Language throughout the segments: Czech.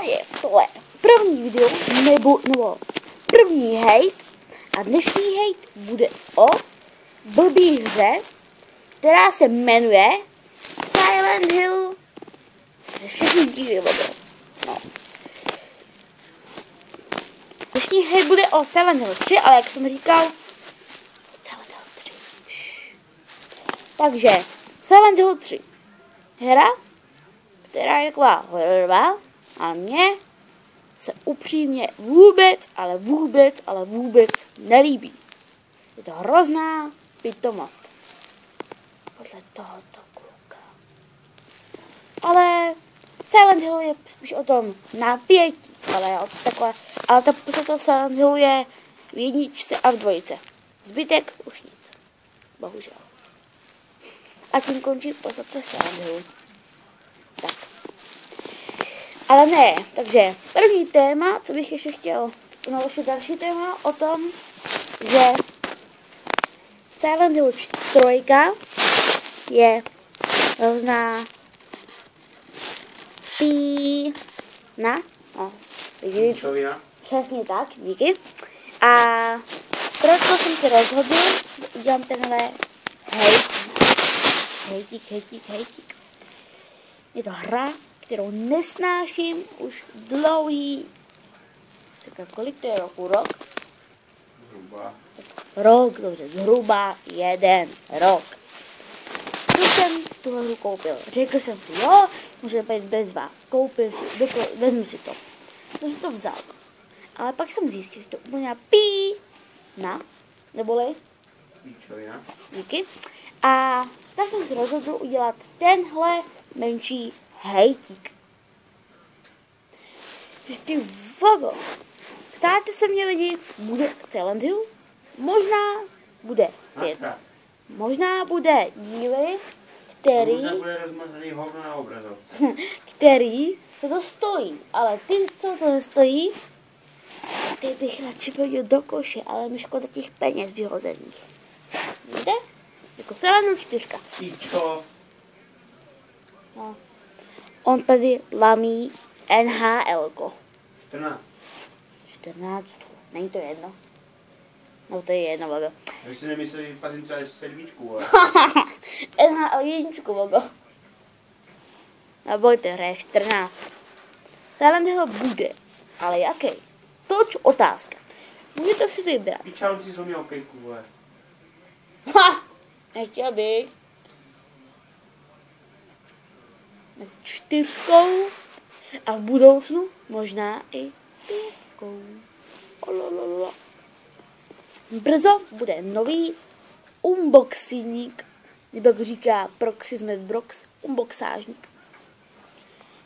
je tohle první video, nebo první hejt. A dnešní hejt bude o blbý hře, která se jmenuje Silent Hill. Všechny díly budou. No. Dnešní hejt bude o Silent Hill 3, ale jak jsem říkal, Silent Hill 3. Takže Silent Hill 3. Hra, která je taková hororová, a mně se upřímně vůbec nelíbí. Je to hrozná pitomost. Podle tohoto kluka. Ale Silent Hill je spíš o tom napětí, ale ta podstata Silent Hillu je v jedničce a v dvojice. Zbytek už nic. Bohužel. A tím končí podstata Silent Hillu. Tak. Ale ne, takže první téma, co bych ještě chtěl naložit další téma o tom, že Silent Hill 3 je hrozná pína. No, přesně tak, díky. A proto jsem se rozhodl, že udělám tenhle hejtík. Je to hra, kterou nesnáším už dlouhý, kolik to je roku, rok? Rok, dobře, zhruba 1 rok. Co jsem z toho hru koupil? Řekl jsem si, jo, můžeme být bezva, koupím si, vezmu si to. To jsem to vzal. Ale pak jsem zjistil, že to úplně pína, neboli? Díky. A tak jsem si rozhodl udělat tenhle menší hejtík. Že ty vogo, ptáte se mě lidi, bude Silent Hill? Možná bude 5. Možná bude díly, který to stojí. Ale ty, co to stojí, ty bych radši podíl do koše, ale mi škoda těch peněz vyhozených. Víte? Jako Silent Hill 4. No. On tady lamí NHL-ko. 14. Není to jedno. No to je jedno, vogo. Když si nemysleli, že patří třeba sedmičku, ale... NHL 1, vogo. Nebojte, hraje 14. Silent Hill bude, ale jaký? Toč otázka. Můžete si vybrat. Pičalci jsou mě okejku, vole. Ha! Nechtěl bych. Mezi 4 a v budoucnu možná i 5. Brzo bude nový unboxíník, nebo jak říká Proxy z Medbrox, unboxážník.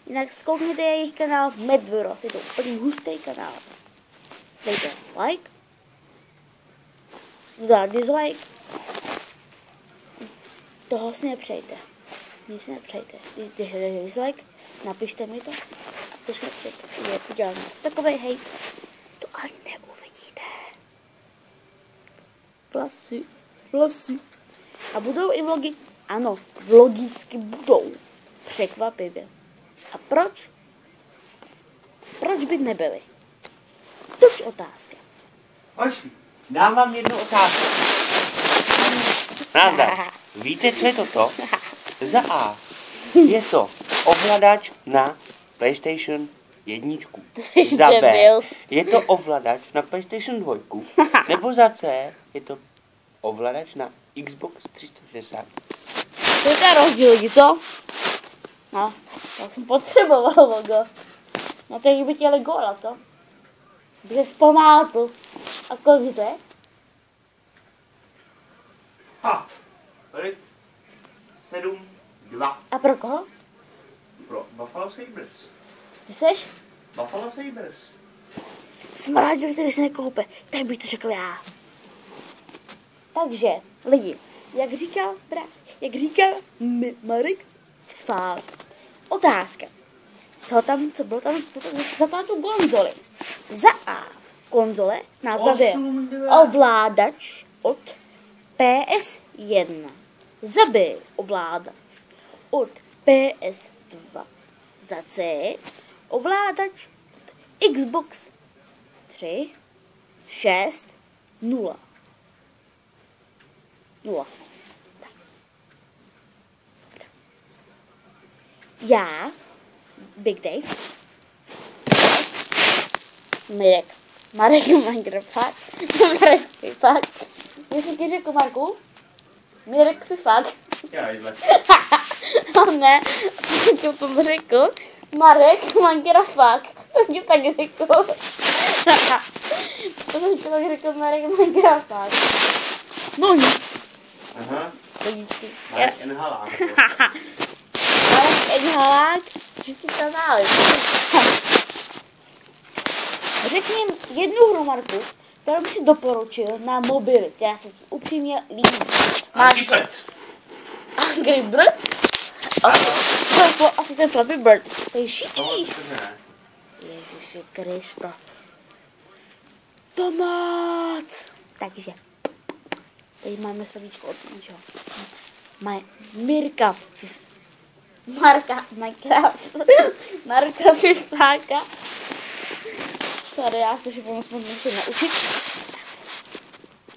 Jinak zkoukněte jejich kanál Medbrox, je to úplně hustý kanál. Dejte like, dá dislike, toho si nepřejte. Nic si nepřejte. Když dáte dislike, napište mi to. To si nepřejte. Je udělám takovej hejt. To ani neuvidíte. Vlasy. A budou i vlogy? Ano, vlogicky budou. Překvapivě. A proč? Proč by nebyly? Toč otázka. Hoši, dám vám jednu otázku. Nazdar. Víte, co je toto? Za A. Je to ovladač na PlayStation 1. Za B. Je to ovladač na PlayStation 2. Nebo za C. Je to ovladač na Xbox 360. To je ten rozdíl, co? No, já jsem potřeboval logo. No teď by chtěli góla, to. Bych se zpamátl. A kolik to je? Ha! 7-2. A pro koho? Pro Buffalo Sabres. Ty seš? Buffalo Sabres. Smráč, který se nekoupe. Tak bych to řekl já. Takže, lidi, jak říkal Marek Fál. Otázka. Co tam tu konzoli? Za A. Konzole názvě ovládač od PS1. Za B. Ovládač od PS2. Za C. ovládač Xbox 3 6 0. 0. Já, Big Dave, Marek Minecraft, Marek Fifák. Já jsem ti řekl, Marku? Mirek Fifák. Já jídle. Ne, jsem ti o tom řekl. Marek Minecraft. To jsem ti tak řekl. To jsem ti tak řekl, Marek Minecraft. No nic. Aha. Vidíčky. Marek Enhalák. Marek Enhalák, že si to znali. Řekni jednu hru, Marku, kterou bych si doporučil na mobily, která se ti upřímně líbí. Angry Birds. Angry Birds? To je asi ten Flappy Bird. To je šitý. Ježiši Krista. Pomoc! Takže. Tady máme slovíčko od něčeho. Marka Fifáka. Tady já se si pomoct musím naučit.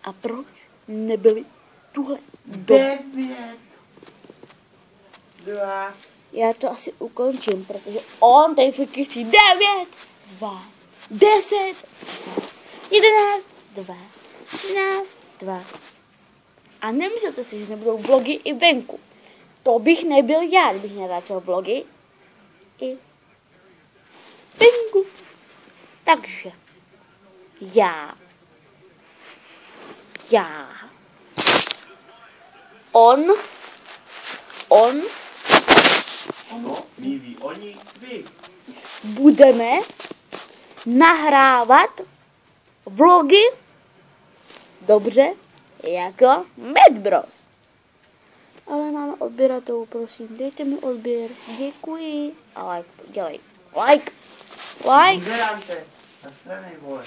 A proč nebyli tuhle 9, 2. Já to asi ukončím, protože on tady fakt chce 9, 2, 10, 11, 2, 13, 2. A nemyslete si, že nebudou vlogy i venku. To bych nebyl já, kdybych natáčel vlogy i venku. Takže já, on, Ono, my, vy, oni, vy. budeme nahrávat vlogy, dobře, jako Mad Bros. Ale máme odběratou, prosím, dejte mi odběr, děkuji. A like, dělej, like. Udělám te. Zasranej, vole.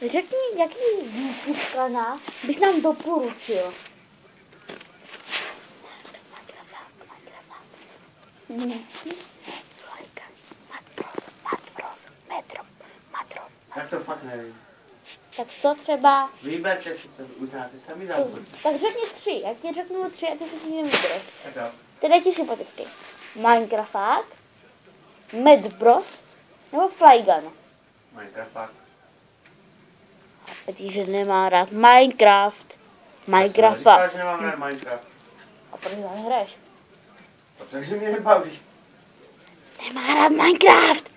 Řekni, jaký YouTube kanál bys nám doporučil. Matro. Tak to fakt nevím. Tak co třeba... Vyberte si, co uznáte sami za úvod. Tak řekni 3, jak ti řeknu 3 a ty si tím vybereš. Tak jo. Teda je ti sympatický. Minecraft, Mad Bros nebo Flygun. Minecraft pak. Protože nemá rád Minecraft. Říkáš, že nemám rád Minecraft. A proč ho hraješ? Protože mě nebaví. Nemá rád Minecraft.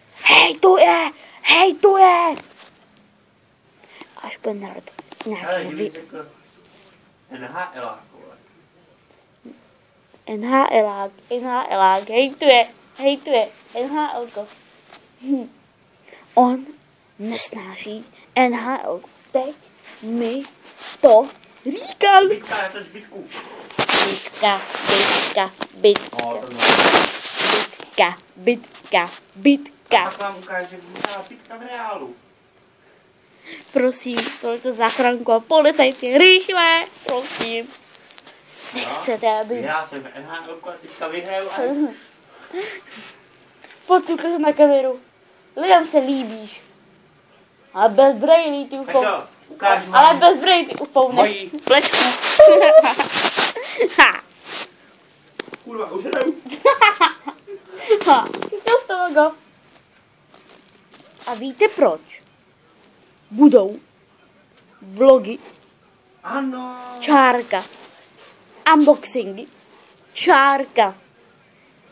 Hejtuje. Až bude narod Ale nějaký kdybych řekl NHLák, vole. NHLák, hejtuje, NHLko. On nesnáší NHL. Teď mi to říkal. Bitka, je to zbytku. Bitka. Tak vám ukáže, že byla bitka v reálu. Prosím, toliko záchranku a policajti, rychle, prosím. Nechcete, aby... Já jsem NHL a teďka vyhraju a... Pojď se na kameru. Lidem se líbíš. Ale bez brejlí ty Tak upou... jo, ukáž Ale bez brejlí ty upouneš. Mojí. Plečku. Kurva, už jdem. Chytil z toho go. A víte proč? Budou vlogy, Ano. čárka, unboxingy, čárka,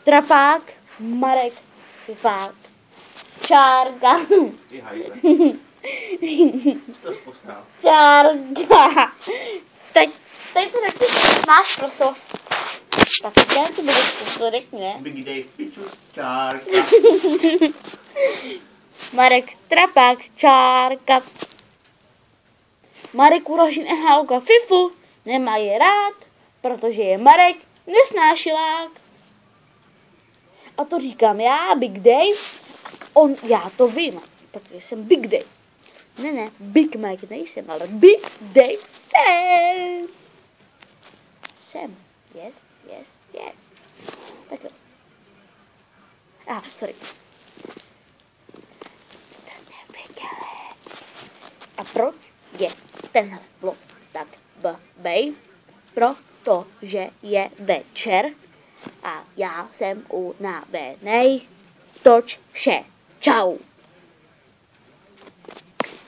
trapák, Marek, Fifák, čárka, Ty hajzle. To jsi postrál. čárka. Teď se řekni náš proslov. Tak já to budu řekni, ne? Big Dave, pičus, čárka. Marek, trapák, čárka. Marek uroží nehálka Fifu, nemá je rád, protože je Marek nesnášilák. A to říkám já, Big Dave, já to vím, protože jsem Big Dave. Ne, Big Mike nejsem, ale Big Dave jsem. Yes. Tak jo. Sorry. proč je tenhle vlog tak blbej? Protože je večer a já jsem unavenej. Toč vše. Čau.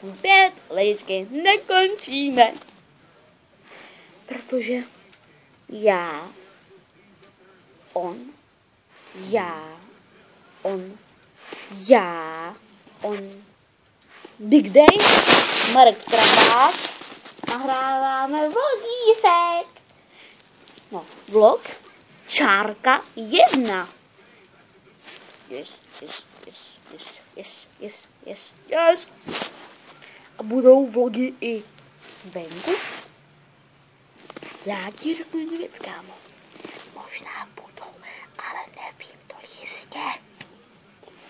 Opět lidičky nekončíme. Protože já, on, Big Day, Marek Trabák, nahráváme vlogísek. No, vlog, čárka 1. Yes. A budou vlogy i venku. Já ti řeknu jednu věc, kámo. Možná budou, ale nevím to jistě.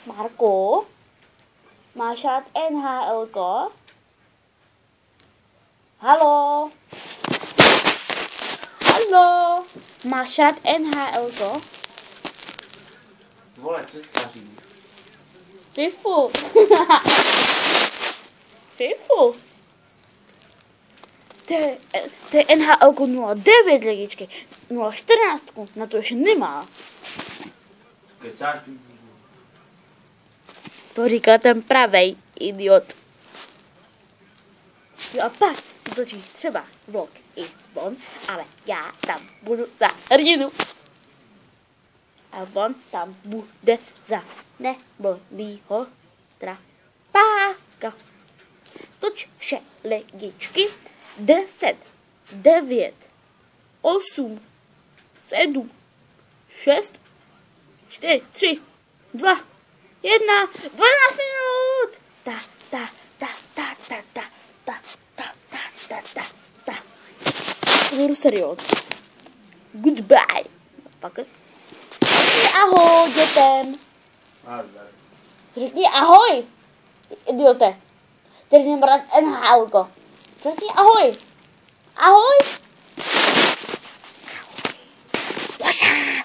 Marko, máš rád NHL-ko? Halo? Máš rád NHL-ko? Vole, co spaří? Fifu. To je NHL 09 lidičky. 014, na to ještě nemá. Kecáš ty? To říká ten pravej idiot. Jo a pak točí třeba vlog i on, ale já tam budu za hrdinu. A on tam bude za nebolýho trapáka. Toč vše lidičky. 10, 9, 8, 7, 6, 4, 3, 2, 1, 12 minut. Budu seriózní. Goodbye. Řekni ahoj dětem. Řekni ahoj, idiote. Který nemá rád NHL-ko. Řekni ahoj. Ahoj. Ahoj.